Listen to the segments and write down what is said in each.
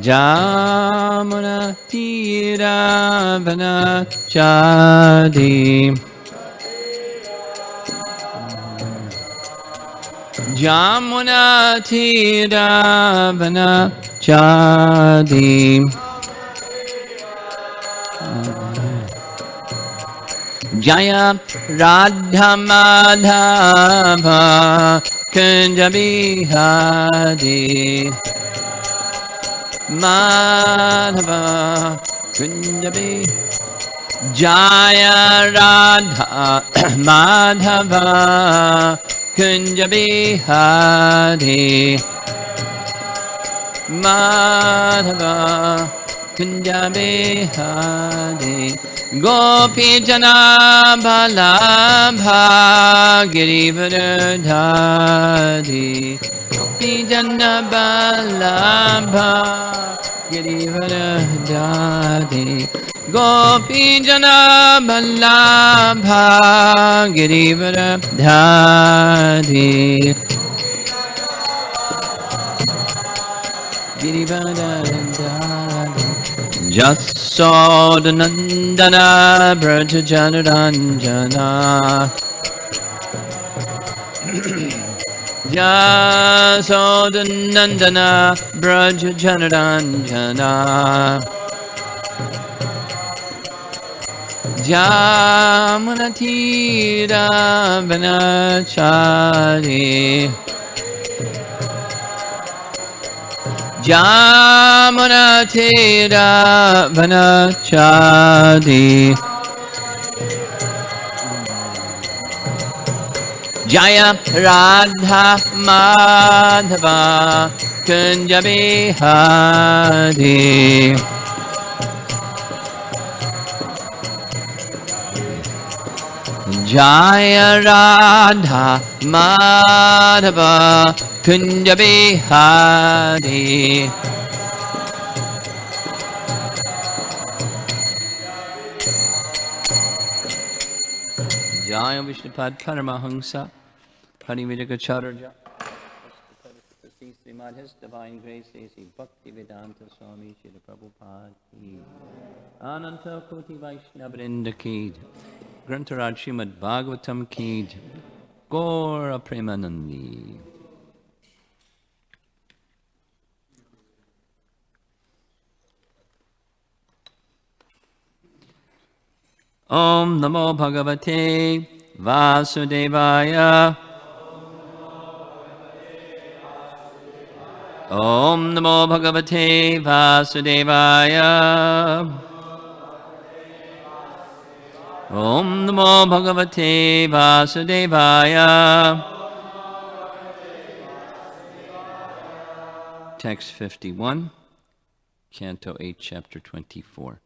Jamuna Tiravana Chadi Jamuna Tiravana Chadi Jaya Radha Madhava Kunja Bihari Madhava Kunjabi Jaya Radha Madhava Kunjabi Hari Madhava Kunjabi Hari Gopi Jana Balabha Girivardhari Gopi Jana Balabha Girivardhari Gopi Jana Balabha Girivardhari Girivardhari Jasodanandana Braja Janaranjana Jasodanandana Braja Janaranjana Jamunatira Vanachari Jamunatira Vanachadi Jaya Radha Madhava Kunja Bihari Jaya Radha Madhava Kunja Bihari Jaya Vishnupad Paramahamsa Parividakacharya His Divine Grace A.C. Bhakti Vedanta Swami Srila Prabhupada Ki Ananta Koti Vaishnavrinda Ki Grantaraj Srimad Bhagavatam Ki Gaura Premanandi Om Namo Bhagavate Vasudevaya Om Namo Bhagavate Vasudevaya Om Namo Bhagavate Vasudevaya Text 51, Canto 8, Chapter 24.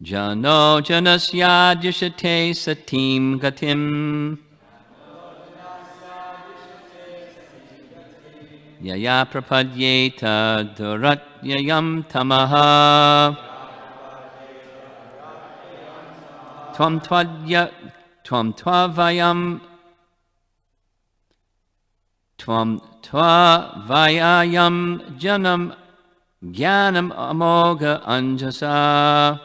Jano janasya dishate satim gatim Yaya prapadyeta duratyayam tamaha Tvam tvayayam janam jnanam amoga anjasa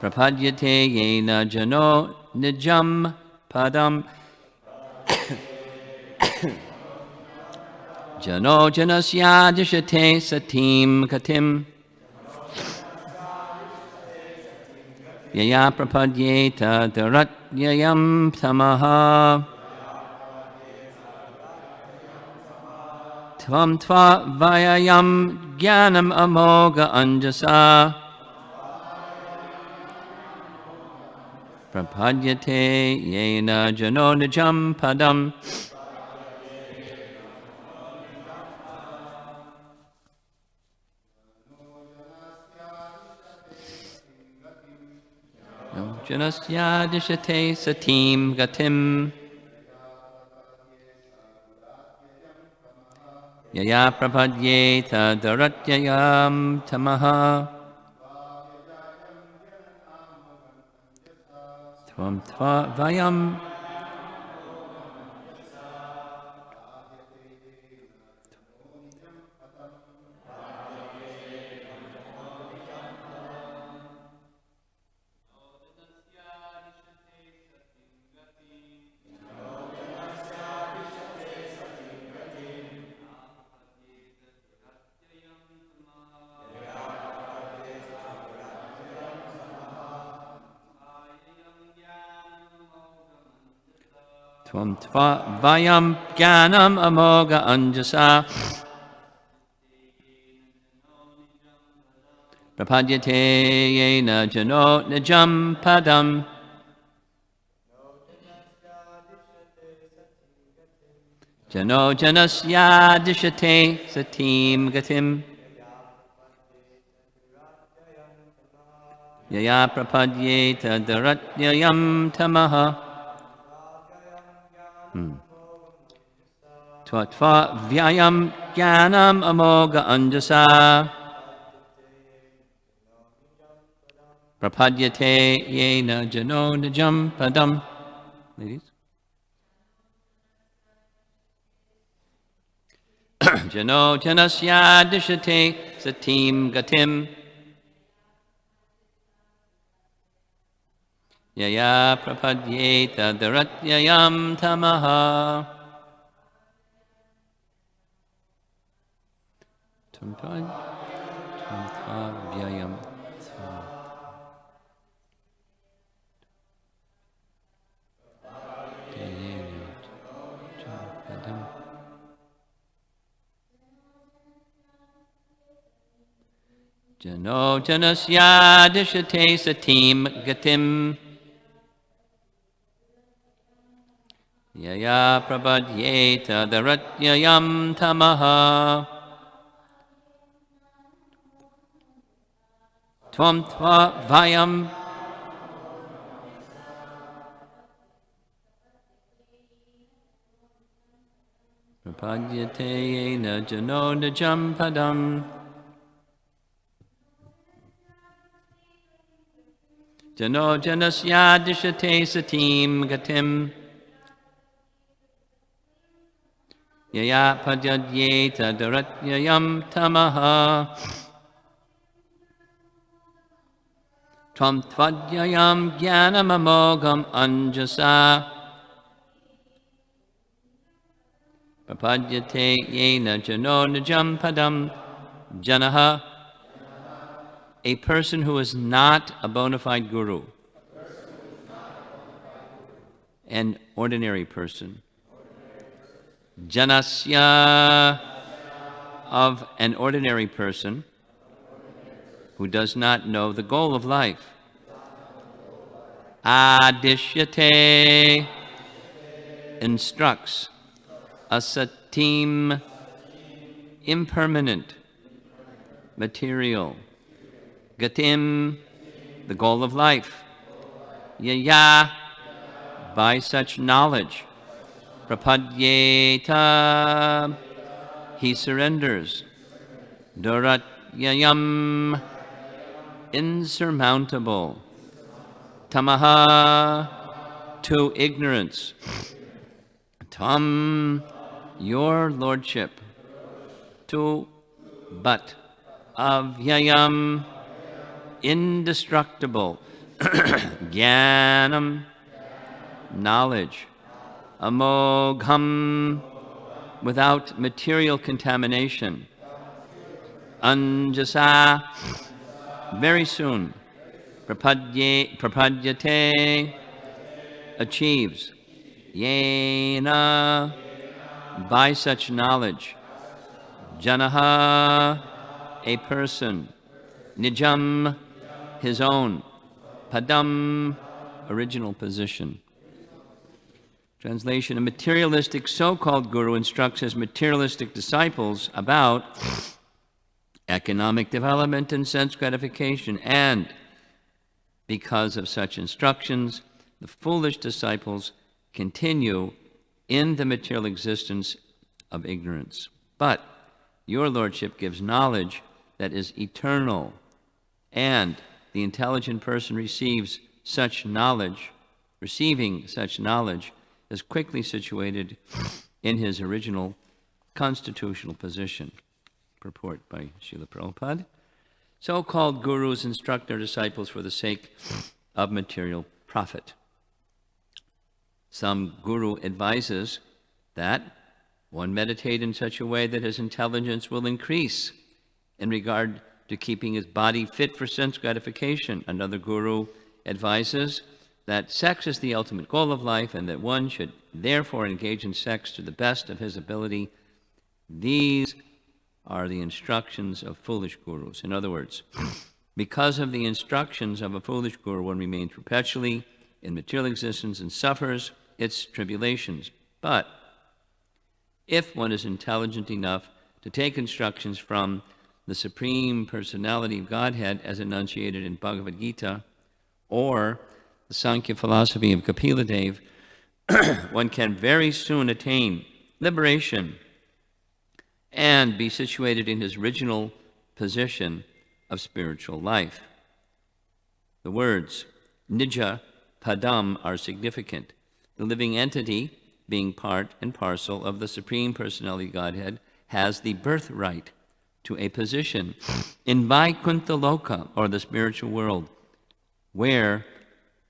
Prapadyate yena jano nijam padam Jano janasya dishate satim katim Yaya prapadyeta daratyayam tamaha Tvam tvayayam jnanam amoga anjasa Prapadyate yena jano nijam padam Janasya dishate satim gatim Yaya prapadyeta daratyayam tamaha Tvam tvayam Tvam tva vayam jnanam amoga anjasa prapadyate yena jano nijam padam jano janasya dishate satim gatim yaya prapadyeta daratyayam tamaha Tva vyayam jnanam amoga anjasa prapadyate yena jano nijam padam. Ladies. Jano janasya dishate satim gatim yaya prapadyeta daratyayam tamaha. Vyayam. Jano janasya dishate satim gatim yaya prapadyeta daratyayam tamaha. Tvam tva vayam prapadyate yena jano nijam padam jano janasya dishate satim gatim yaya prapadyeta daratyayam tamaha. Tvam tvajayam jnanam amogam anjasa prapadyate yena jano nijam padam janaha. A person who is not a bona fide guru, an ordinary person, janasya, of an ordinary person who does not know the goal of life, adishyate, instructs, asatim, impermanent, material, gatim, the goal of life, yaya, by such knowledge, prapadyeta, he surrenders, daratyayam, insurmountable, tamaha, to ignorance, tam, your lordship, to, but, avyayam, indestructible, jnanam, knowledge, amogham, without material contamination, anjasa, very soon, prapadyate, achieves, yena, by such knowledge, janaha, a person, nijam, his own, padam, original position. Translation: a materialistic so-called guru instructs his materialistic disciples about economic development and sense gratification, and because of such instructions, the foolish disciples continue in the material existence of ignorance. But your lordship gives knowledge that is eternal, and the intelligent person receiving such knowledge is quickly situated in his original constitutional position. Purport by Srila Prabhupada. So-called gurus instruct their disciples for the sake of material profit. Some guru advises that one meditate in such a way that his intelligence will increase in regard to keeping his body fit for sense gratification. Another guru advises that sex is the ultimate goal of life and that one should therefore engage in sex to the best of his ability. These are the instructions of foolish gurus. In other words, because of the instructions of a foolish guru, one remains perpetually in material existence and suffers its tribulations. But if one is intelligent enough to take instructions from the Supreme Personality of Godhead as enunciated in Bhagavad Gita or the Sankhya philosophy of Kapila Dev, one can very soon attain liberation and be situated in his original position of spiritual life. The words Nija Padam are significant. The living entity, being part and parcel of the Supreme Personality Godhead, has the birthright to a position in Vaikuntha Loka, or the spiritual world, where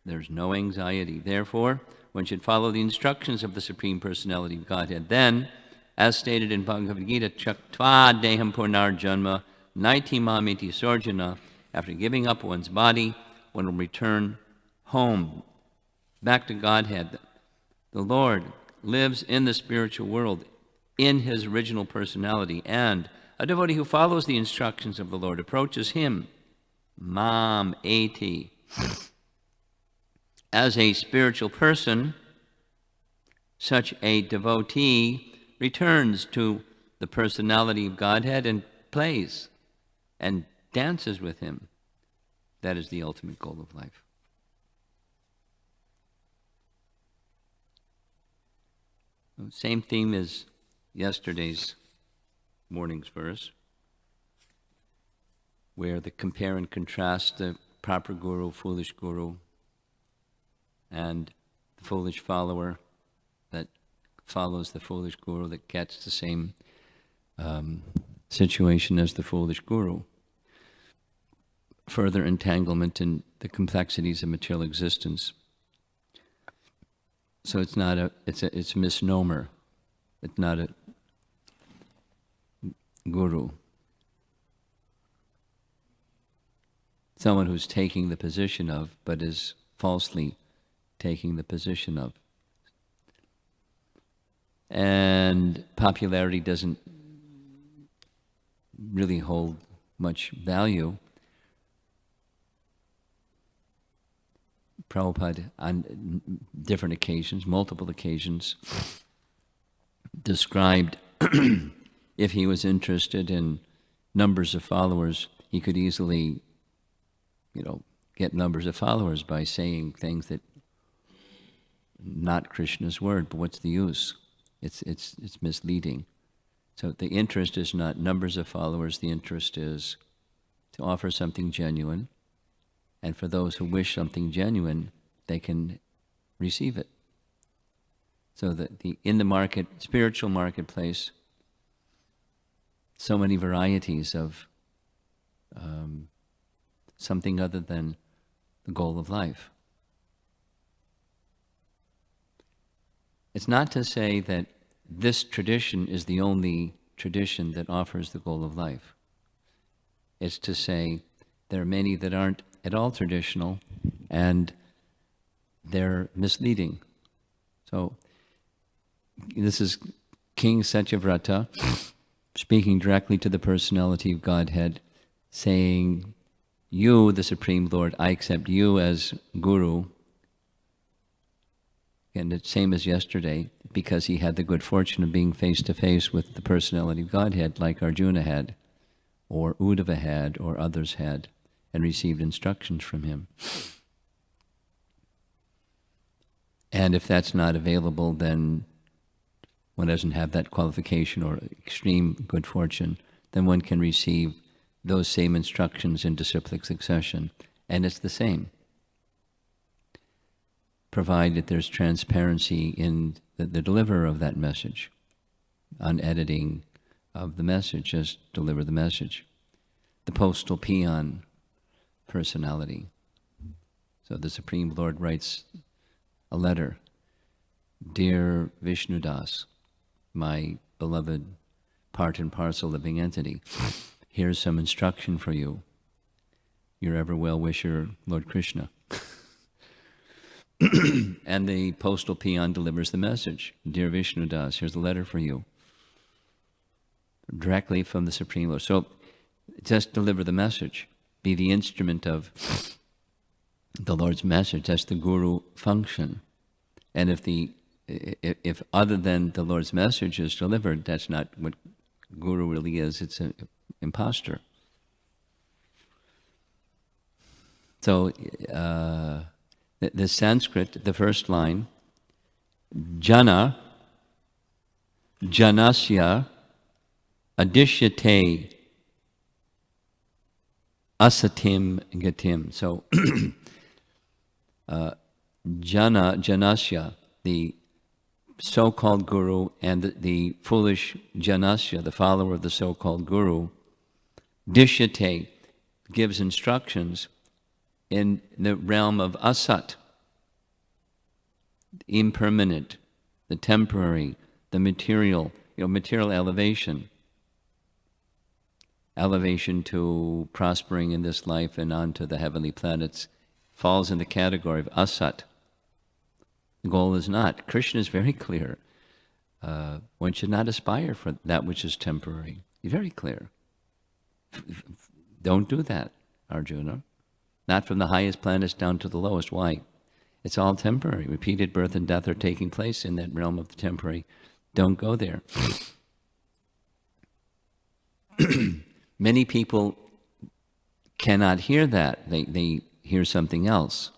there's no anxiety. Therefore, one should follow the instructions of the Supreme Personality of Godhead. Then, as stated in Bhagavad Gita, Chaktva Deham Purnar Janma Naiti Mamiti Sorjana, after giving up one's body, one will return home, back to Godhead. The Lord lives in the spiritual world in his original personality, and a devotee who follows the instructions of the Lord approaches him, Mam Eti, as a spiritual person. Such a devotee returns to the personality of Godhead and plays and dances with him. That is the ultimate goal of life. Same theme as yesterday's morning's verse, where the compare and contrast the proper guru, foolish guru, and the foolish follower that follows the foolish guru that gets the same situation as the foolish guru. Further entanglement in the complexities of material existence. So it's not it's a misnomer. It's not a guru. Someone who's taking the position of, but is falsely taking the position of. And popularity doesn't really hold much value. Prabhupada, on different occasions, multiple occasions, described if he was interested in numbers of followers, he could easily, get numbers of followers by saying things that not Krishna's word. But what's the use? It's misleading. So the interest is not numbers of followers. The interest is to offer something genuine. And for those who wish something genuine, they can receive it. So that in the spiritual marketplace, so many varieties of something other than the goal of life. It's not to say that this tradition is the only tradition that offers the goal of life. It's to say there are many that aren't at all traditional, and they're misleading. So this is King Satyavrata speaking directly to the personality of Godhead, saying, you, the Supreme Lord, I accept you as Guru. And it's same as yesterday, because he had the good fortune of being face to face with the personality of Godhead, like Arjuna had, or Uddhava had, or others had, and received instructions from him. And if that's not available, then one doesn't have that qualification or extreme good fortune, then one can receive those same instructions in disciplic succession. And it's the same, provided there's transparency in the deliverer of that message. Unediting of the message, just deliver the message. The postal peon personality. So the Supreme Lord writes a letter. Dear Vishnudas, my beloved part and parcel living entity, here's some instruction for you. Your ever well-wisher, Lord Krishna. And the postal peon delivers the message. Dear Vishnu Das, here's a letter for you. Directly from the Supreme Lord. So just deliver the message. Be the instrument of the Lord's message. That's the guru function. And if other than the Lord's message is delivered, that's not what guru really is. It's an imposter. So the Sanskrit, the first line, jana, janasya, adishyate, asatim gatim. So janasya, the so-called guru, and the foolish janasya, the follower of the so-called guru, dishyate, gives instructions in the realm of asat, the impermanent, the temporary, the material, material elevation to prospering in this life and on to the heavenly planets, falls in the category of asat. The goal is not. Krishna is very clear. One should not aspire for that which is temporary. He's very clear. Don't do that, Arjuna. Not from the highest planets down to the lowest. Why? It's all temporary. Repeated birth and death are taking place in that realm of the temporary. Don't go there. Many people cannot hear that. They hear something else.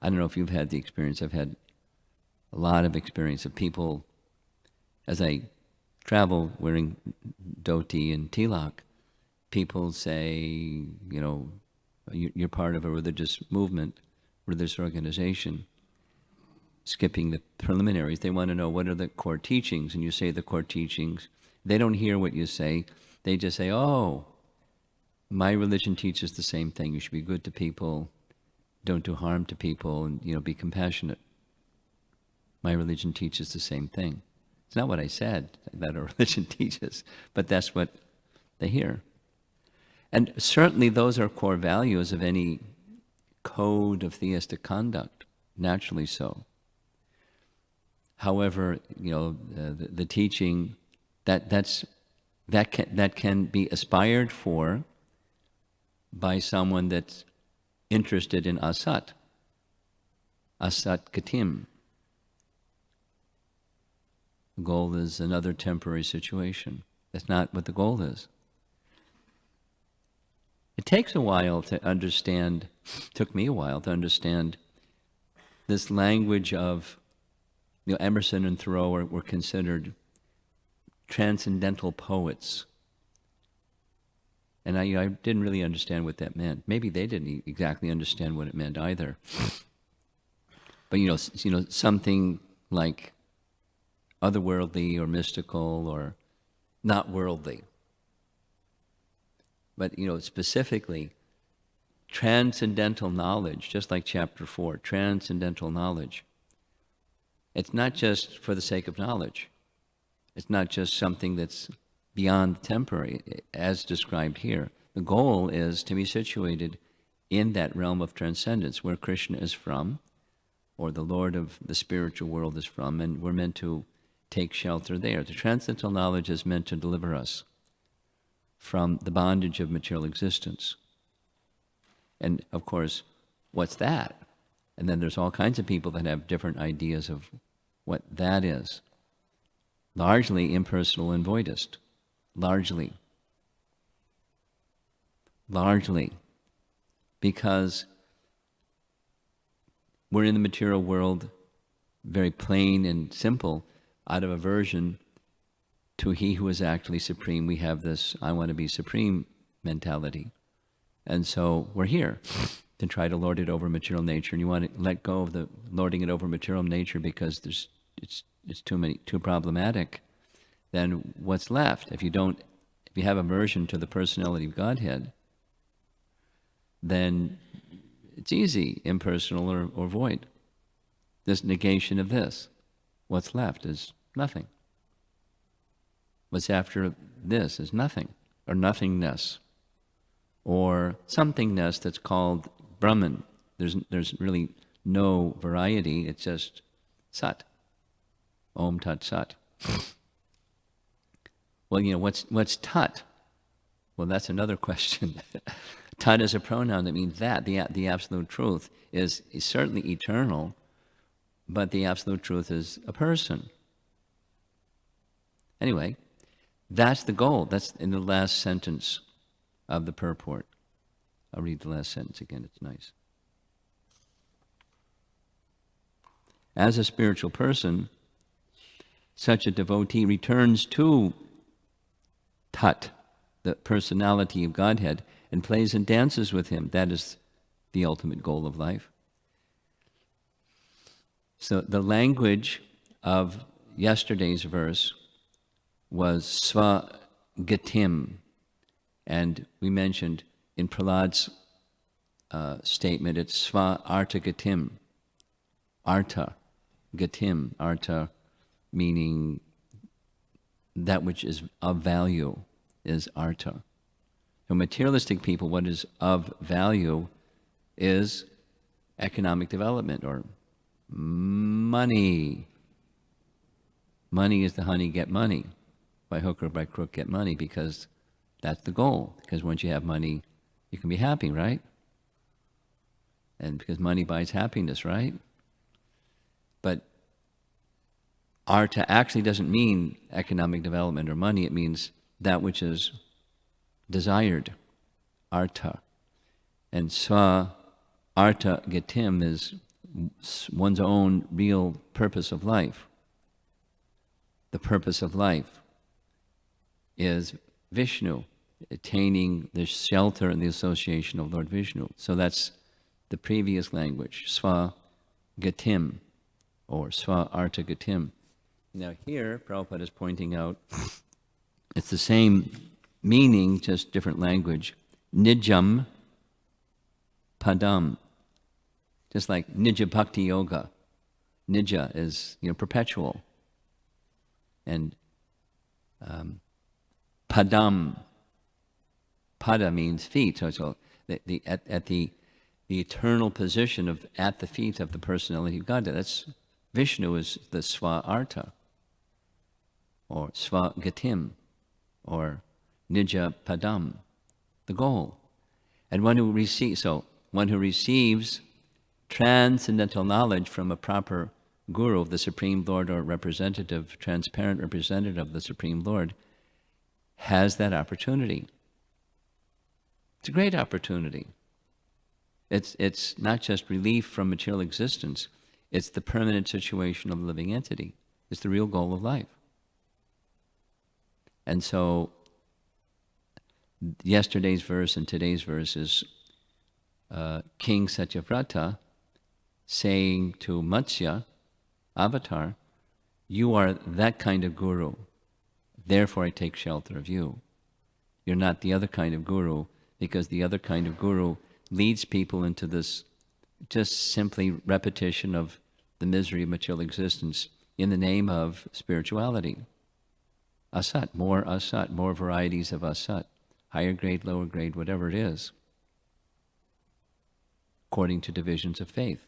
I don't know if you've had the experience. I've had a lot of experience of people, as I travel wearing dhoti and tilak, people say, you're part of a religious movement, religious organization, skipping the preliminaries. They want to know what are the core teachings, and you say the core teachings. They don't hear what you say. They just say, oh, my religion teaches the same thing. You should be good to people, don't do harm to people, and be compassionate. My religion teaches the same thing. It's not what I said that our religion teaches, but that's what they hear. And certainly those are core values of any code of theistic conduct, naturally so. However, the teaching that can be aspired for by someone that's interested in asat gatim. The goal is another temporary situation. That's not what the goal is. It takes a while to understand, took me a while to understand this language of, Emerson and Thoreau were considered transcendental poets. And I didn't really understand what that meant. Maybe they didn't exactly understand what it meant either. But something like otherworldly or mystical or not worldly. But specifically, transcendental knowledge, just like chapter 4, transcendental knowledge. It's not just for the sake of knowledge. It's not just something that's beyond temporary, as described here. The goal is to be situated in that realm of transcendence where Krishna is from, or the Lord of the spiritual world is from, and we're meant to take shelter there. The transcendental knowledge is meant to deliver us from the bondage of material existence. And of course, what's that? And then there's all kinds of people that have different ideas of what that is. Largely impersonal and voidist. Largely. Because we're in the material world very plain and simple, out of aversion to He who is actually supreme. We have this I want to be supreme mentality. And so we're here to try to lord it over material nature. And you want to let go of the lording it over material nature because it's too problematic. Then what's left? If you have aversion to the personality of Godhead, then it's easy, impersonal or void. This negation of this. What's left is nothing. What's after this is nothing, or nothingness, or somethingness that's called Brahman, There's really no variety. It's just Sat. Om Tat Sat. Well, what's Tat? Well, that's another question. Tat is a pronoun that means that. The absolute truth is certainly eternal, but the absolute truth is a person. Anyway, that's the goal. That's in the last sentence of the purport. I'll read the last sentence again. It's nice. As a spiritual person, such a devotee returns to Tat, the personality of Godhead, and plays and dances with him. That is the ultimate goal of life. So the language of yesterday's verse was Sva-gatim. And we mentioned in Prahlad's statement, it's Sva-arta-gatim. Arta-gatim. Arta meaning that which is of value is arta. For materialistic people, what is of value is economic development or money. Money is the honey, get money. By hook or by crook, get money, because that's the goal. Because once you have money, you can be happy, right? And because money buys happiness, right? But arta actually doesn't mean economic development or money. It means that which is desired, arta. And sva arta gatim is one's own real purpose of life. The purpose of life is Vishnu, attaining the shelter and the association of Lord Vishnu. So that's the previous language, sva gatim, or sva arta gatim. Now here, Prabhupada is pointing out, it's the same meaning, just different language. Nijam padam. Just like Nija Bhakti Yoga. Nija is, perpetual. And padam. Pada means feet. So at the eternal position of at the feet of the personality of God. That's Vishnu is the Sva Arta, or Sva Gatim, or Nija Padam, the goal. And one who receives transcendental knowledge from a proper guru, the Supreme Lord, or representative, transparent representative of the Supreme Lord, has that opportunity. It's a great opportunity. It's not just relief from material existence, it's the permanent situation of a living entity. It's the real goal of life. And so yesterday's verse and today's verse is King Satyavrata saying to Matsya, Avatar, you are that kind of guru, therefore I take shelter of you. You're not the other kind of guru, because the other kind of guru leads people into this just simply repetition of the misery of material existence in the name of spirituality. Asat, more varieties of asat, higher grade, lower grade, whatever it is, according to divisions of faith.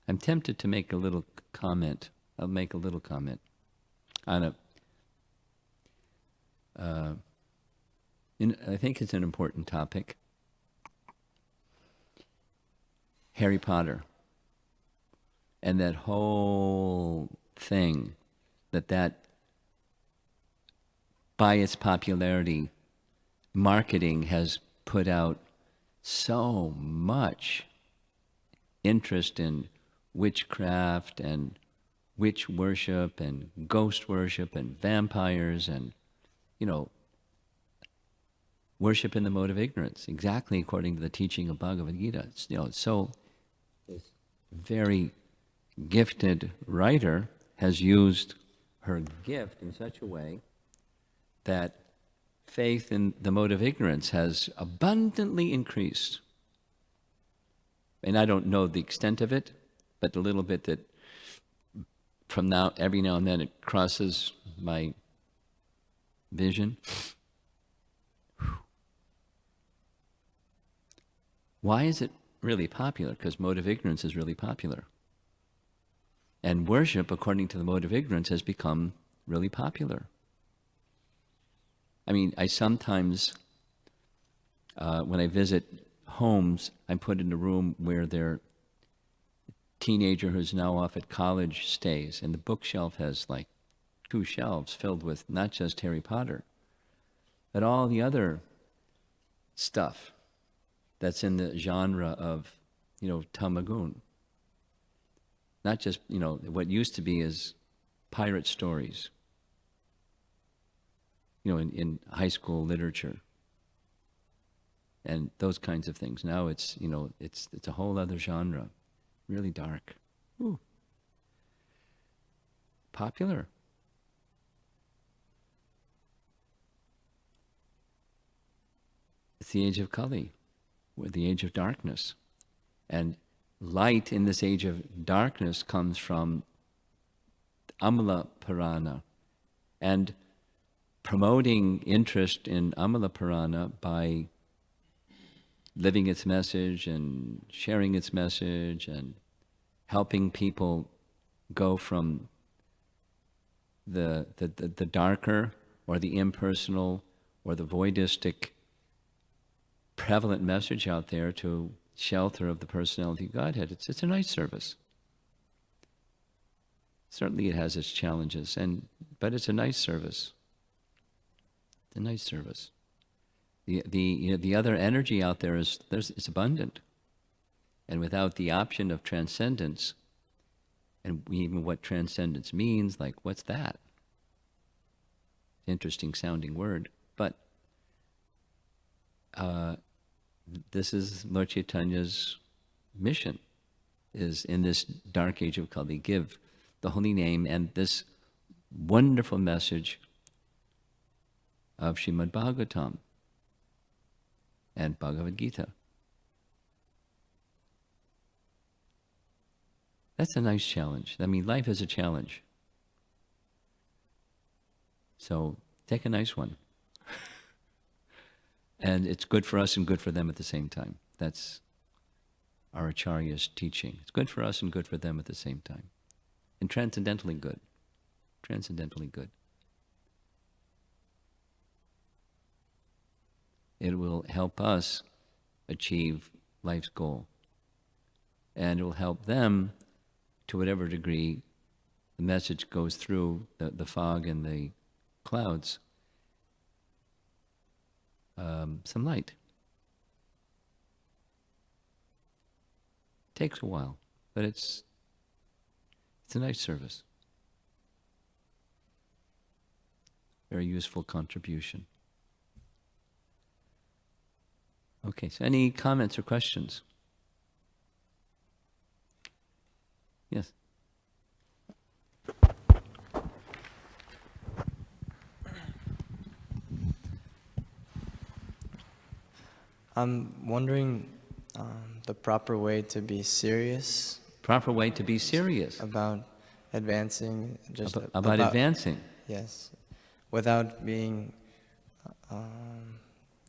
I'm tempted to make a little comment. I'll make a little comment on I think it's an important topic. Harry Potter. And that whole thing, that by its popularity, marketing has put out so much interest in witchcraft and witch worship and ghost worship and vampires and, worship in the mode of ignorance, exactly according to the teaching of Bhagavad Gita. So this very gifted writer has used her gift in such a way that faith in the mode of ignorance has abundantly increased. And I don't know the extent of it, but the little bit that every now and then it crosses my vision. Why is it really popular? Because mode of ignorance is really popular. And worship, according to the mode of ignorance, has become really popular. I mean, I sometimes, when I visit homes, I'm put in a room where their teenager who's now off at college stays, and the bookshelf has like 2 shelves filled with not just Harry Potter, but all the other stuff that's in the genre of, Tamagun. Not just, what used to be is pirate stories, in high school literature and those kinds of things. Now it's, it's a whole other genre, really dark. Ooh. Popular. It's the age of Kali, or the age of darkness. And light in this age of darkness comes from Amala Purana, and promoting interest in Amala Purana by living its message and sharing its message and helping people go from the darker or the impersonal or the voidistic prevalent message out there to shelter of the personality of Godhead. It's a nice service. Certainly it has its challenges, but it's a nice service. It's a nice service. The other energy out there is abundant. And without the option of transcendence, and even what transcendence means, like what's that? Interesting sounding word, but this is Lord Chaitanya's mission, is in this dark age of Kali, give the holy name and this wonderful message of Srimad Bhagavatam and Bhagavad Gita. That's a nice challenge. I mean, life is a challenge. So take a nice one. And it's good for us and good for them at the same time. That's our Acharya's teaching. It's good for us and good for them at the same time. And transcendently good. Transcendently good. It will help us achieve life's goal. And it will help them, to whatever degree the message goes through the fog and the clouds, some light. Takes a while, but it's a nice service. Very useful contribution. Okay, so any comments or questions? Yes. I'm wondering the proper way to be serious. Proper way to be serious. About advancing. About advancing. Yes. Without being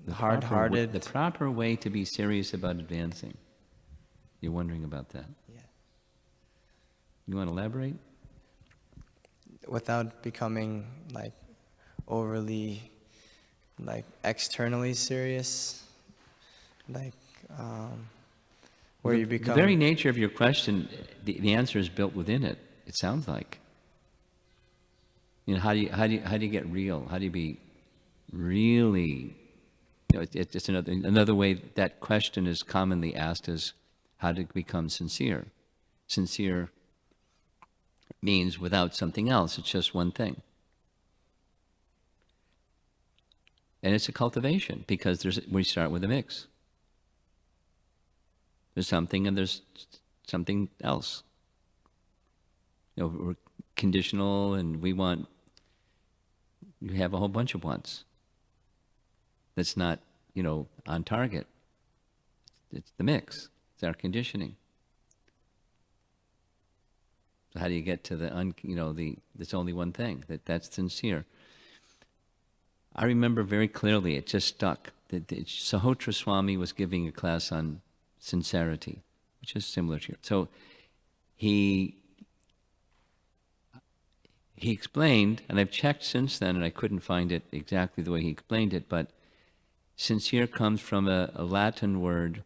hard-hearted. The proper way to be serious about advancing. You're wondering about that? Yeah. You want to elaborate? Without becoming overly externally serious. Where you become... The very nature of your question, the answer is built within it. It sounds like. How do you get real? How do you be really? It's another way that question is commonly asked is how to become sincere. Sincere means without something else. It's just one thing. And it's a cultivation because we start with a mix. There's something and there's something else. We're conditional and you have a whole bunch of wants. That's not, on target. It's the mix. It's our conditioning. So how do you get to there's only one thing, that's sincere. I remember very clearly, it just stuck. Sahotra Swami was giving a class on sincerity, which is similar to yours. So he explained, and I've checked since then, and I couldn't find it exactly the way he explained it, but sincere comes from a Latin word,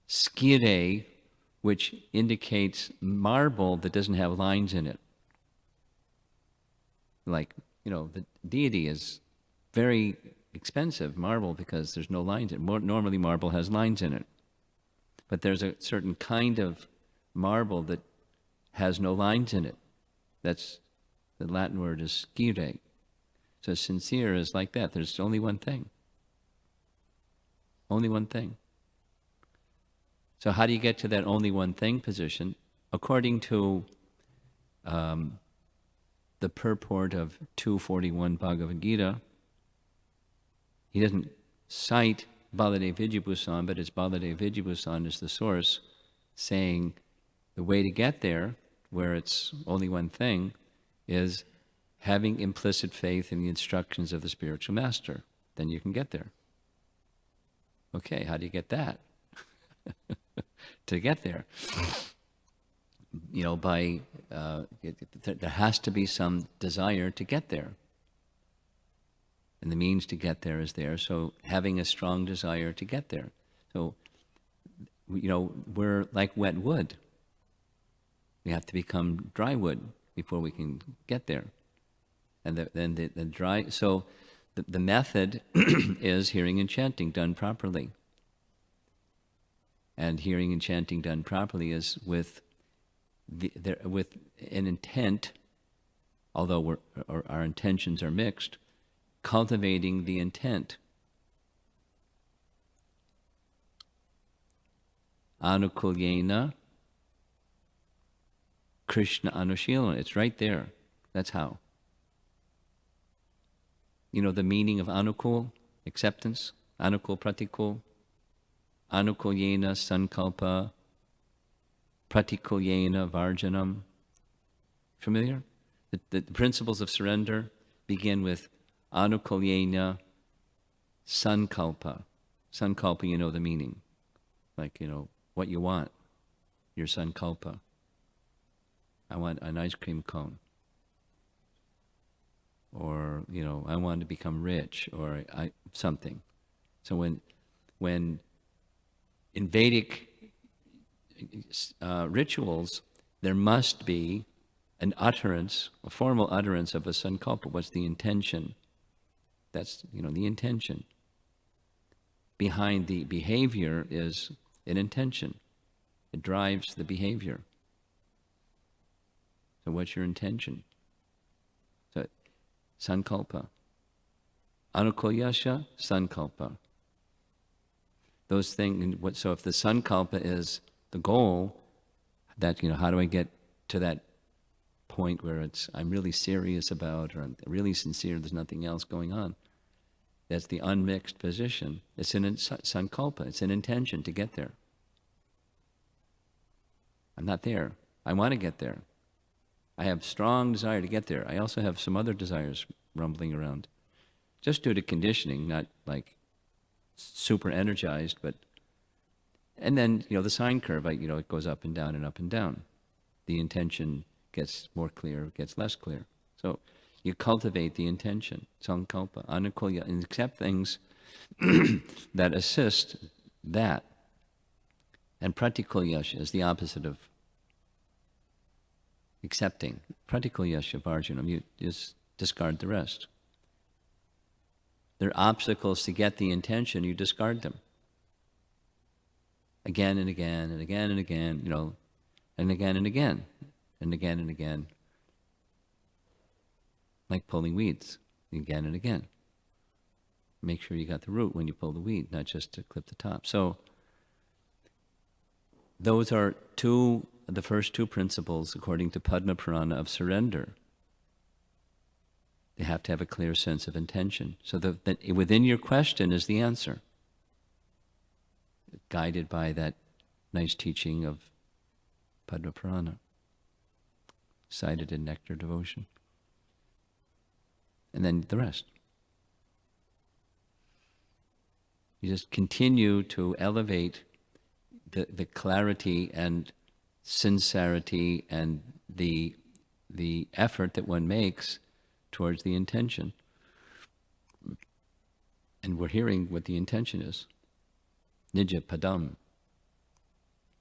scire, which indicates marble that doesn't have lines in it. Like, the deity is very expensive marble because there's no lines in it. Normally marble has lines in it. But there's a certain kind of marble that has no lines in it. That's, the Latin word is scire. So sincere is like that. There's only one thing. Only one thing. So how do you get to that only one thing position? According to the purport of 241 Bhagavad Gita, he doesn't cite Baladev Vijayabhusan, but it's Baladev Vijayabhusan is the source, saying the way to get there, where it's only one thing, is having implicit faith in the instructions of the spiritual master. Then you can get there. Okay, how do you get that? To get there, there has to be some desire to get there. And the means to get there is there, so having a strong desire to get there. So, we're like wet wood. We have to become dry wood before we can get there. And then the dry, so the method is hearing and chanting done properly. And hearing and chanting done properly is with an intent, although our intentions are mixed, cultivating the intent. Anukulyena Krishna Anushilana. It's right there. That's how. The meaning of anukul, acceptance, anukul pratikul, anukulyena sankalpa, pratikulyena varjanam. Familiar? The principles of surrender begin with anukulyena sankalpa. Sankalpa, the meaning. Like, what you want, your sankalpa. I want an ice cream cone. Or, I want to become rich, or something. So when in Vedic rituals, there must be an utterance, a formal utterance of a sankalpa. What's the intention? That's, the intention. Behind the behavior is an intention. It drives the behavior. So what's your intention? So, sankalpa. Anukulyasya, sankalpa. Those things, so if the sankalpa is the goal, that, how do I get to that point where I'm really serious about, or I'm really sincere, there's nothing else going on. That's the unmixed position. It's an sankalpa, it's an intention to get there. I'm not there. I want to get there. I have strong desire to get there. I also have some other desires rumbling around. Just due to conditioning, not like super energized, but, and then, the sine curve, it goes up and down and up and down. The intention gets more clear, gets less clear. So you cultivate the intention, sankalpa, anukulya, and accept things that assist that. And pratikulyasya is the opposite of accepting. Pratikulyasya varjanam, you just discard the rest. There are obstacles to get the intention, you discard them. Again and again and again and again, and again and again, and again and again. Like pulling weeds, again and again. Make sure you got the root when you pull the weed, not just to clip the top. So, those are the first two principles, according to Padma Purana, of surrender. They have to have a clear sense of intention. So that within your question is the answer, guided by that nice teaching of Padma Purana. cited in Nectar Devotion. And then the rest. You just continue to elevate the clarity and sincerity and the effort that one makes towards the intention. And we're hearing what the intention is. Nija Padam,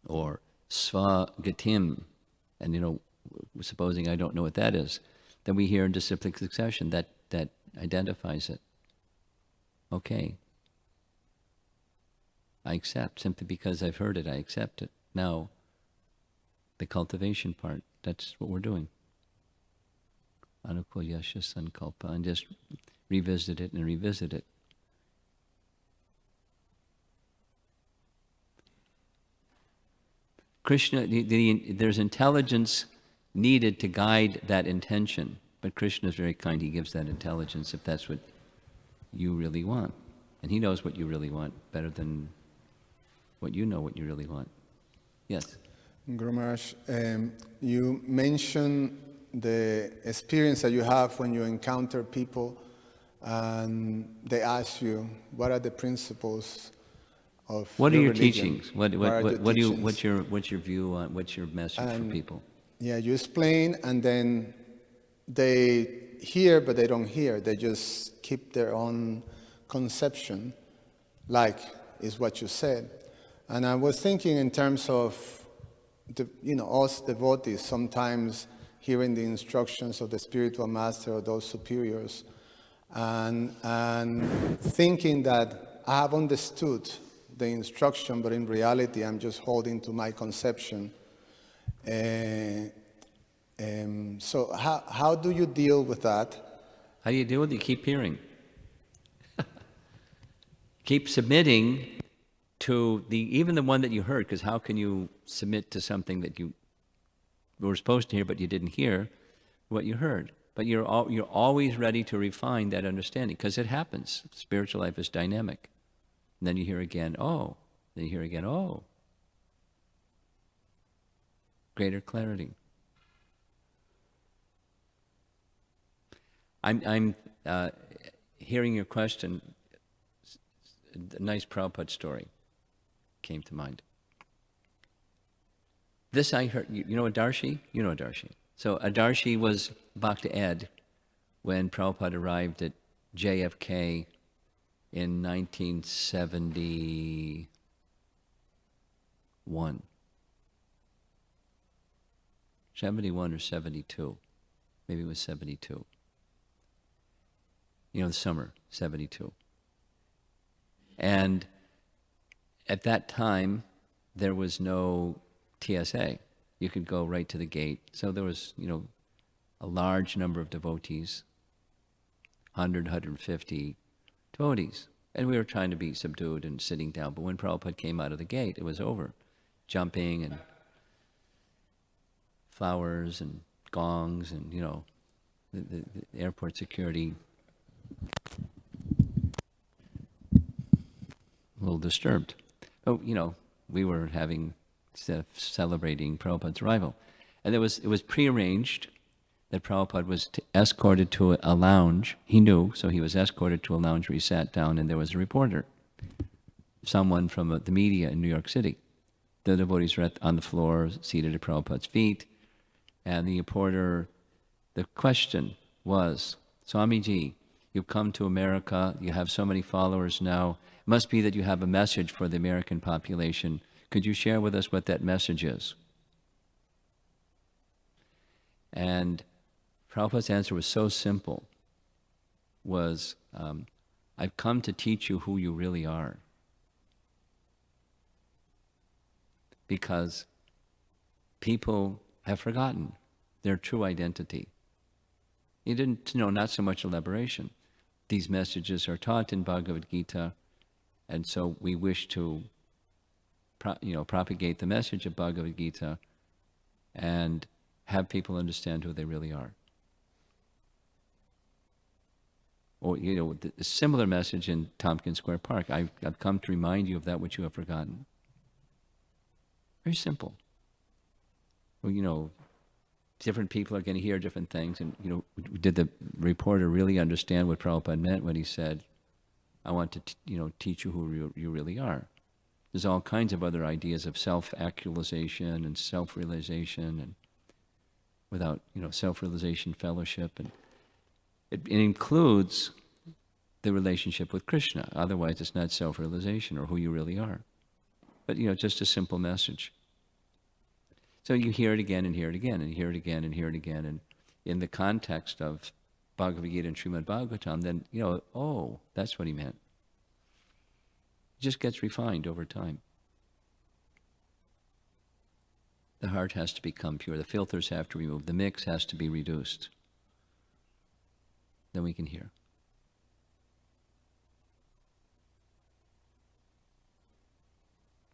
or Svagatim. And supposing I don't know what that is, then we hear in disciplic succession that identifies it. Okay. I accept. Simply because I've heard it, I accept it. Now, the cultivation part, that's what we're doing. Anukul Yasha Sankalpa, and just revisit it and revisit it. Krishna, there's intelligence needed to guide that intention, but Krishna is very kind. He gives that intelligence if that's what you really want. And he knows what you really want better than what you know what you really want. Yes? Guru Maharaj, you mentioned the experience that you have when you encounter people and they ask you, what are the principles of What are your religion? teachings? What's your view on, what's your message for people? Yeah, you explain, and then they hear, but they don't hear. They just keep their own conception, like is what you said. And I was thinking in terms of us devotees, sometimes hearing the instructions of the spiritual master or those superiors, and thinking that I have understood the instruction, but in reality I'm just holding to my conception. So how do you deal with that? How do you deal with it? You keep hearing. Keep submitting to even the one that you heard, because how can you submit to something that you were supposed to hear but you didn't hear what you heard? But you're always ready to refine that understanding, because it happens. Spiritual life is dynamic. And then you hear again, oh. Then you hear again, oh. Greater clarity. I'm hearing your question. A nice Prabhupada story came to mind. This I heard. You know Adarshi? You know Adarshi. So Adarshi was Bhakta Ed when Prabhupada arrived at JFK in 1971. 71 or 72. Maybe it was 72. The summer, 72. And at that time, there was no TSA. You could go right to the gate. So there was, a large number of devotees, 100, 150 devotees. And we were trying to be subdued and sitting down. But when Prabhupada came out of the gate, it was over. Jumping and flowers and gongs and, the airport security. A little disturbed. But, we were celebrating Prabhupada's arrival. And it was prearranged that Prabhupada was escorted to a lounge. He knew, so he was escorted to a lounge where he sat down, and there was a reporter, someone from the media in New York City. The devotees were on the floor, seated at Prabhupada's feet, and the reporter, the question was, Swamiji, you've come to America, you have so many followers now, it must be that you have a message for the American population. Could you share with us what that message is? And Prabhupada's answer was so simple, was, I've come to teach you who you really are. Because people have forgotten their true identity. You didn't know, not so much elaboration. These messages are taught in Bhagavad Gita, and so we wish to propagate the message of Bhagavad Gita and have people understand who they really are. Or, the similar message in Tompkins Square Park. I've come to remind you of that which you have forgotten. Very simple. Well, different people are going to hear different things. And, did the reporter really understand what Prabhupada meant when he said, I want to, teach you who you really are? There's all kinds of other ideas of self-actualization and self-realization, and without, self-realization fellowship. And it includes the relationship with Krishna. Otherwise, it's not self-realization or who you really are. But, just a simple message. So you hear it again and hear it again and hear it again and hear it again. And in the context of Bhagavad Gita and Srimad Bhagavatam, then, oh, that's what he meant. It just gets refined over time. The heart has to become pure. The filters have to be removed. The mix has to be reduced. Then we can hear.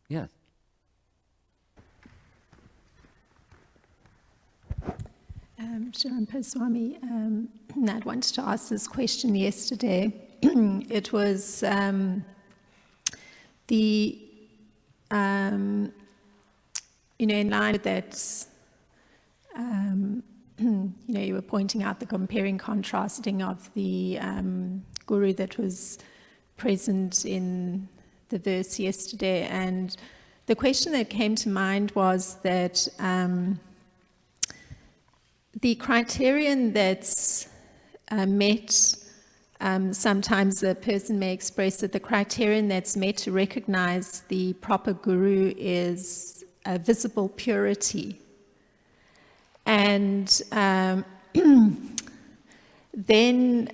Yes. Sharampa Swami, Nat wanted to ask this question yesterday. It was in line with that, you were pointing out the comparing, contrasting of the guru that was present in the verse yesterday. And the question that came to mind was that the criterion that's met, sometimes a person may express that the criterion that's met to recognize the proper guru is visible purity. And then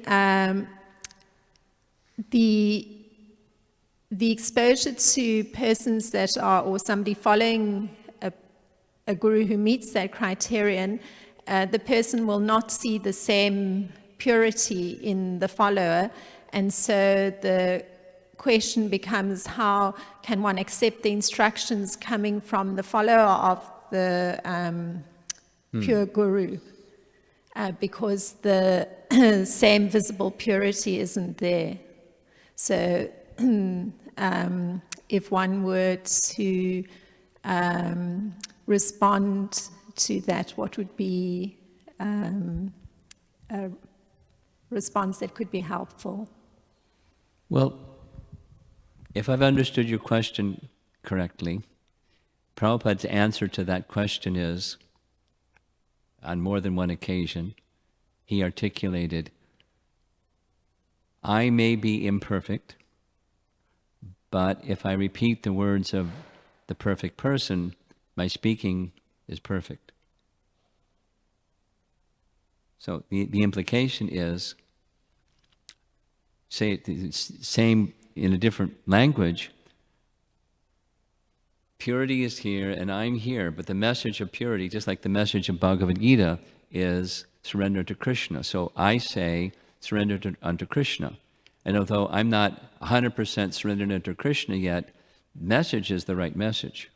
the exposure to persons that are, or somebody following a guru who meets that criterion, the person will not see the same purity in the follower. And so the question becomes, how can one accept the instructions coming from the follower of the pure guru? Because the same visible purity isn't there. So if one were to respond to that, what would be a response that could be helpful? Well, if I've understood your question correctly, Prabhupada's answer to that question is, on more than one occasion, he articulated, I may be imperfect, but if I repeat the words of the perfect person, my speaking is perfect. So the implication is, say it the same in a different language, purity is here and I'm here, but the message of purity, just like the message of Bhagavad Gita, is surrender to Krishna. So I say, surrender unto Krishna. And although I'm not 100% surrendered unto Krishna yet, message is the right message.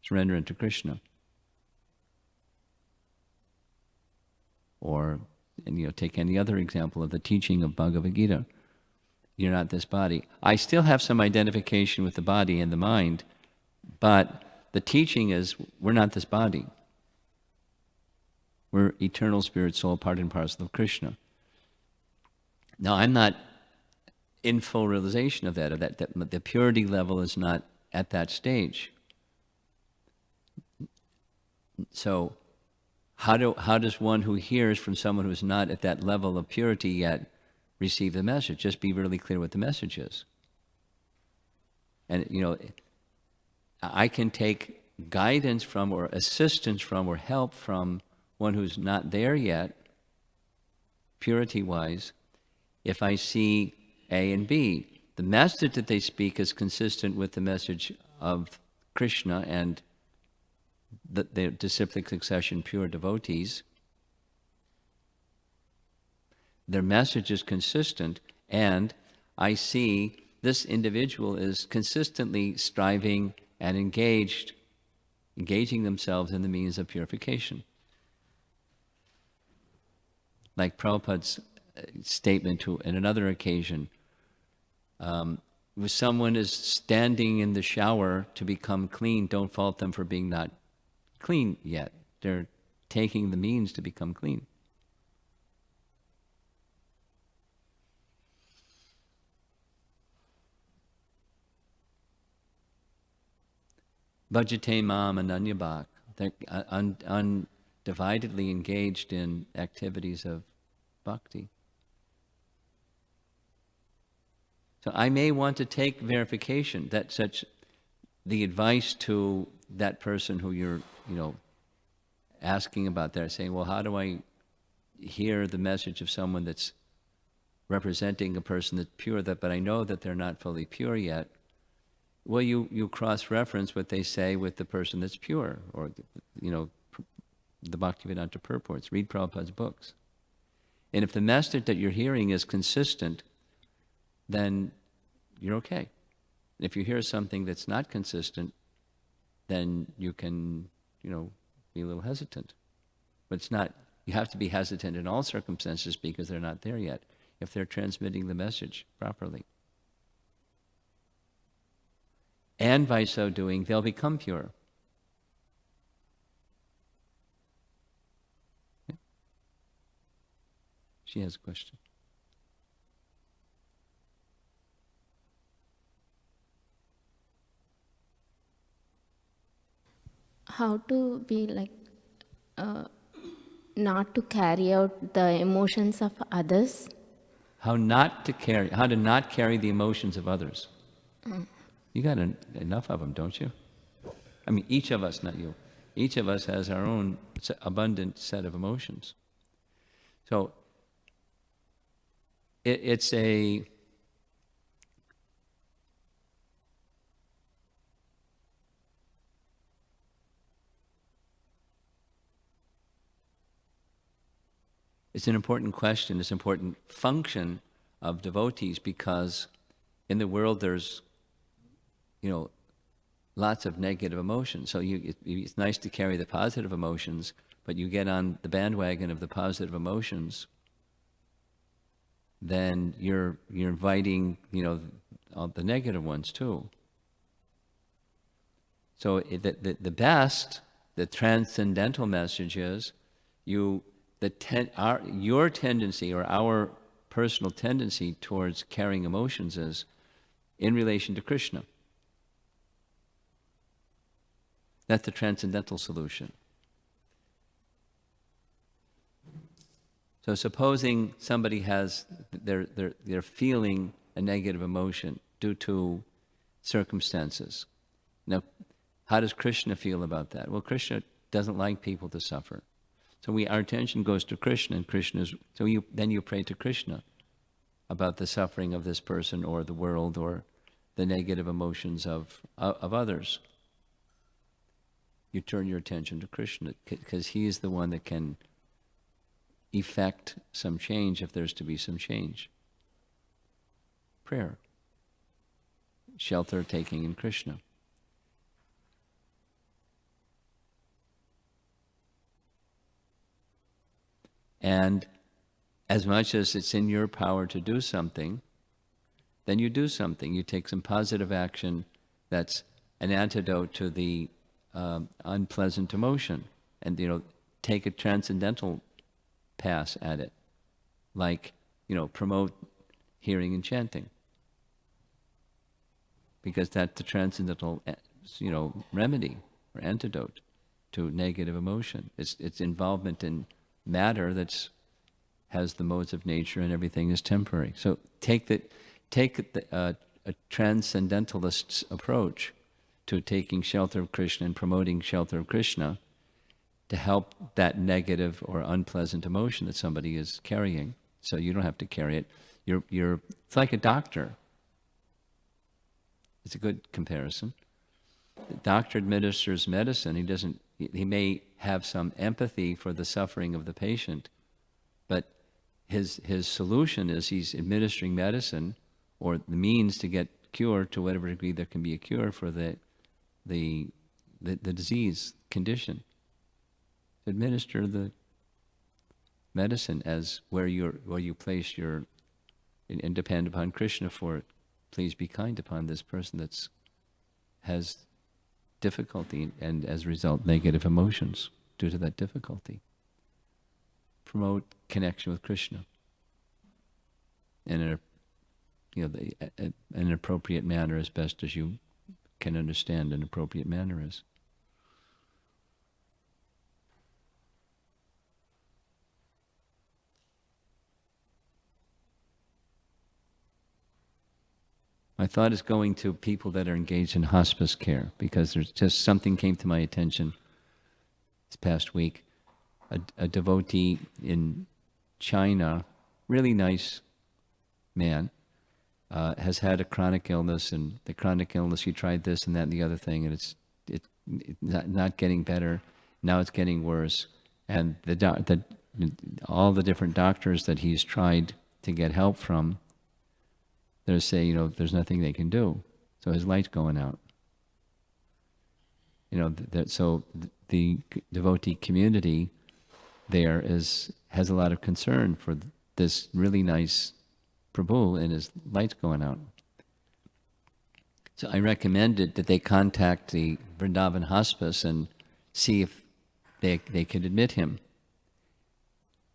Surrender unto Krishna. Or, and take any other example of the teaching of Bhagavad Gita. You're not this body. I still have some identification with the body and the mind, but the teaching is, we're not this body. We're eternal spirit, soul, part and parcel of Krishna. Now, I'm not in full realization of that the purity level is not at that stage. So, how does one who hears from someone who's not at that level of purity yet receive the message? Just be really clear what the message is. And, I can take guidance from or assistance from or help from one who's not there yet, purity-wise, if I see A and B. The message that they speak is consistent with the message of Krishna and the disciplic succession pure devotees. Their message is consistent, and I see this individual is consistently striving and engaging themselves in the means of purification. Like Prabhupada's statement to, in another occasion, if someone is standing in the shower to become clean, don't fault them for being not clean yet. They're taking the means to become clean. Bhajate mam ananyabhak. They're undividedly engaged in activities of bhakti. So I may want to take verification that the advice to that person who you're, asking about that, saying, well, how do I hear the message of someone that's representing a person that's pure, but I know that they're not fully pure yet? Well, you cross-reference what they say with the person that's pure, or, the Bhaktivedanta purports. Read Prabhupada's books. And if the message that you're hearing is consistent, then you're okay. If you hear something that's not consistent, then you can, be a little hesitant. But it's not, you have to be hesitant in all circumstances because they're not there yet, if they're transmitting the message properly. And by so doing, they'll become pure. Yeah. She has a question. How to be not to carry out the emotions of others? How to not carry the emotions of others. You got enough of them, don't you? I mean, each of us, not you. Each of us has our own abundant set of emotions. So it's an important question, it's an important function of devotees, because in the world there's, lots of negative emotions. So it's nice to carry the positive emotions, but you get on the bandwagon of the positive emotions, then you're inviting, all the negative ones too. So the best, the transcendental message is your tendency, or our personal tendency towards carrying emotions, is in relation to Krishna. That's the transcendental solution. So supposing somebody they're feeling a negative emotion due to circumstances. Now, how does Krishna feel about that? Well, Krishna doesn't like people to suffer. So our attention goes to Krishna, and then you pray to Krishna about the suffering of this person or the world or the negative emotions of others. You turn your attention to Krishna, because he is the one that can effect some change if there's to be some change. Prayer. Shelter taking in Krishna. And as much as it's in your power to do something, then you do something. You take some positive action that's an antidote to the unpleasant emotion, and take a transcendental pass at it, like promote hearing and chanting, because that's the transcendental remedy or antidote to negative emotion. It's involvement in matter that has the modes of nature, and everything is temporary. So take a transcendentalist's approach to taking shelter of Krishna and promoting shelter of Krishna to help that negative or unpleasant emotion that somebody is carrying. So you don't have to carry it. It's like a doctor. It's a good comparison. The doctor administers medicine. He may have some empathy for the suffering of the patient, but his solution is he's administering medicine, or the means to get cure, to whatever degree there can be a cure for the disease condition. Administer the medicine as where you place your, and depend upon Krishna for it. Please be kind upon this person has difficulty and, as a result, negative emotions. due to that difficulty. Promote connection with Krishna in an appropriate manner, as best as you can understand an appropriate manner is. My thought is going to people that are engaged in hospice care, because there's just something came to my attention this past week. A devotee in China, really nice man, has had a chronic illness, and the chronic illness, he tried this and that and the other thing, and it's not getting better. Now it's getting worse. And all the different doctors that he's tried to get help from, they're saying, there's nothing they can do. So his light's going out. So the devotee community there has a lot of concern for this really nice Prabhu, and his light's going out. So I recommended that they contact the Vrindavan Hospice and see if they could admit him.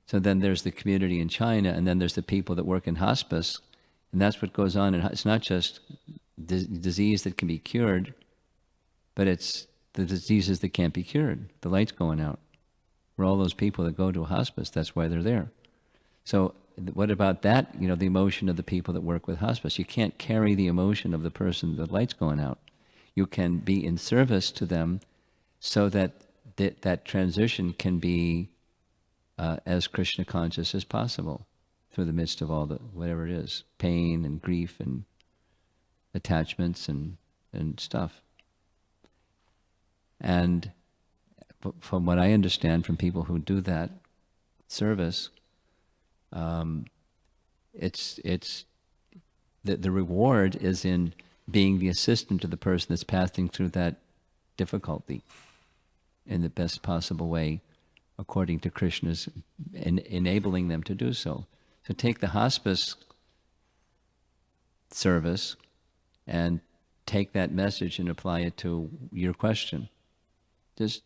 So then there's the community in China, and then there's the people that work in hospice, and that's what goes on. And it's not just disease that can be cured, but it's the diseases that can't be cured. The light's going out. For all those people that go to a hospice, that's why they're there. So what about that? The emotion of the people that work with hospice. You can't carry the emotion of the person, the light's going out. You can be in service to them so that that transition can be as Krishna conscious as possible through the midst of all the, whatever it is, pain and grief and attachments and stuff. And from what I understand from people who do that service, it's the reward is in being the assistant to the person that's passing through that difficulty in the best possible way, according to Krishna's enabling them to do so. So take the hospice service and take that message and apply it to your question. Just,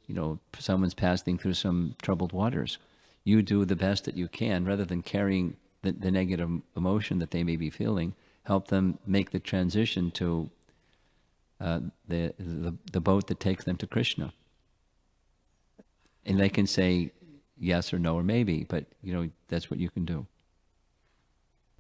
someone's passing through some troubled waters. You do the best that you can, rather than carrying the negative emotion that they may be feeling. Help them make the transition to the boat that takes them to Krishna. And they can say yes or no or maybe, but that's what you can do.